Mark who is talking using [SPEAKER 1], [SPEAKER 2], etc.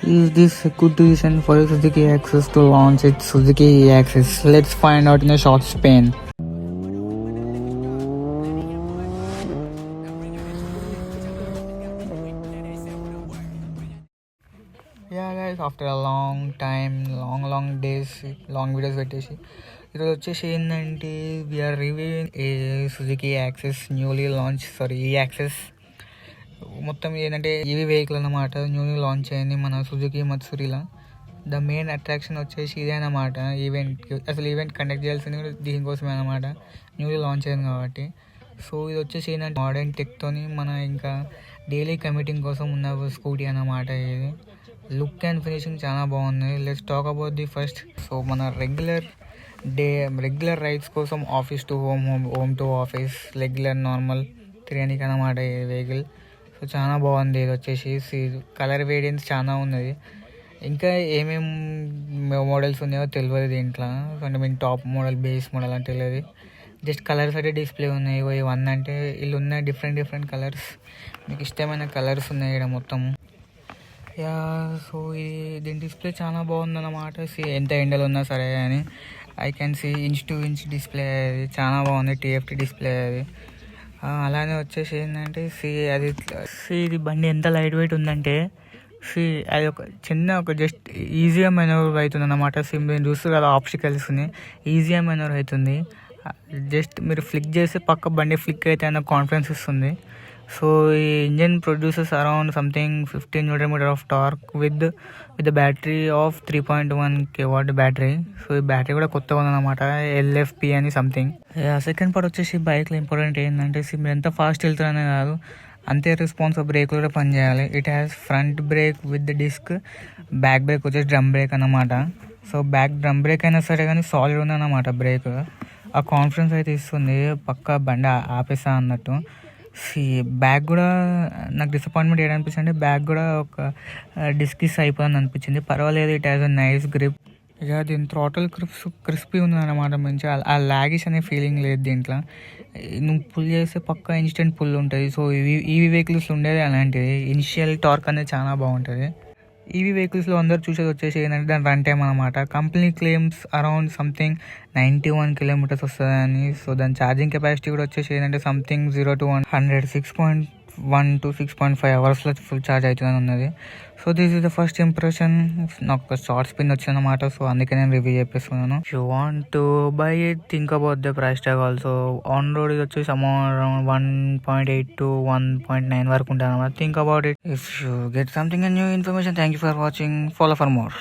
[SPEAKER 1] Is this a good reason for Suzuki Access to launch its Suzuki Access? Let's find out in a short span. Yeah guys, after a long time, long days, long videos పెట్టేసి ఈరోజు వచ్చేసి ఏంటంటే we are reviewing ఏ Suzuki access newly launch ఈ access మొత్తం ఏంటంటే EV vehicle అన్నమాట. Newly launch అయింది మన సుజుకి మత్సురిలా. ద మెయిన్ అట్రాక్షన్ వచ్చేసి ఇదే అన్నమాట. ఈవెంట్ కండక్ట్ చేయాల్సింది కూడా దీనికోసమే అన్నమాట, న్యూలీ లాంచ్ అయింది కాబట్టి. సో ఇది వచ్చేసి ఏంటంటే మోడర్న్ టెక్తోని మన ఇంకా డైలీ కమిటింగ్ కోసం ఉన్న స్కూటీ అన్నమాట. ఇది లుక్ అండ్ ఫినిషింగ్ చాలా బాగుంది. Let's talk about the first. So మన రెగ్యులర్ రైడ్స్ కోసం office to home to office normal తిరగడానికి అన్నమాట ఈ వెహికల్. సో చాలా బాగుంది. ఇది వచ్చేసి కలర్ వేరియంట్స్ చాలా ఉన్నది. ఇంకా ఏమేమి మోడల్స్ ఉన్నాయో తెలియదు దీంట్లో. అంటే మేము టాప్ మోడల్, బేస్ మోడల్ అంటే తెలియదు. జస్ట్ కలర్స్ అయితే డిస్ప్లే ఉన్నాయి. ఇవన్నీ అంటే వీళ్ళు ఉన్నాయి డిఫరెంట్ కలర్స్. మీకు ఇష్టమైన కలర్స్ ఉన్నాయి ఇక్కడ మొత్తం. యా సో దీని డిస్ప్లే చాలా బాగుందన్నమాట. ఎంత ఎండలు ఉన్నా సరే అని I can see inch to inch display. అది చాలా బాగుంది, TFT డిస్ప్లే అది. అలానే వచ్చేసి ఏంటంటే ఇది బండి ఎంత లైట్ వెయిట్ ఉందంటే అది ఒక జస్ట్ ఈజీగా మెనూవర్ అవుతుంది అన్నమాట. మీరు చూస్తారు కదా ఆబ్స్టికల్స్ని, ఈజీగా మెనూవర్ అవుతుంది. జస్ట్ మీరు ఫ్లిక్ చేస్తే పక్క బండి ఫ్లిక్ అయితే అన్న కాన్ఫిడెన్స్ ఇస్తుంది. సో ఈ engine produces around something 15 Nm of torque with battery of 3.1 kW battery. So ఈ బ్యాటరీ కూడా కొత్తగా ఉందన్నమాట, LFP అని సంథింగ్. సెకండ్ పార్ట్ వచ్చేసి బైక్లో ఇంపార్టెంట్ ఏంటంటే మీరు ఎంత ఫాస్ట్ వెళ్తారనే కాదు, అంతే రెస్పాన్స్ బ్రేక్లు కూడా పనిచేయాలి. It has front brake with disc, back brake వచ్చేసి డ్రమ్ బ్రేక్ అన్నమాట. సో డ్రమ్ బ్రేక్ అయినా సరే కానీ సాలిడ్ ఉందన్నమాట బ్రేక్. ఆ కాన్ఫిడెన్స్ అయితే ఇస్తుంది, పక్కా బండి ఆపేస్తా అన్నట్టు. బ్యాగ్ కూడా నాకు డిసప్పాయింట్మెంట్ ఏమనిపించింది అంటే బ్యాగ్ కూడా ఒక డిస్కిస్ అయిపోయింది అనిపించింది. పర్వాలేదు, it has a nice grip. ఇక దీని థ్రాటల్ క్రిస్పీ ఉంది అన్నమాట. మంచి ఆ లాగిష్ అనే ఫీలింగ్ లేదు దీంట్లో. నువ్వు పుల్ చేస్తే పక్కా ఇన్స్టెంట్ పుల్ ఉంటుంది. సో ఈవీ వెహికల్స్లో ఉండేది అలాంటిది. ఇనిషియల్ టార్క్ అనేది చాలా బాగుంటుంది. ఈవీ వెహికల్స్లో అందరూ చూసేది వచ్చేసి ఏంటంటే దాని రన్ టైం అనమాట. Company claims around something 91 km వస్తుందని. సో దాని ఛార్జింగ్ కెపాసిటీ కూడా వచ్చేసి ఏంటంటే సంథింగ్ 0 to 100 6.1 to 6.5 అవర్స్లో ఫుల్ ఛార్జ్ అవుతుందని ఉన్నది. So this is the first impression. నాకు ఒక షార్ట్ స్పిన్ వచ్చిందన్నమాట. సో అందుకే నేను రివ్యూ చెప్పేస్తున్నాను. If you want to buy it, think about the price tag also. On road ఇది వచ్చేసి అరౌండ్ 1.8 to 1.9 వరకు ఉంటుంది అన్నమాట. Think about it. If you get something new information, thank you for watching. Follow for more.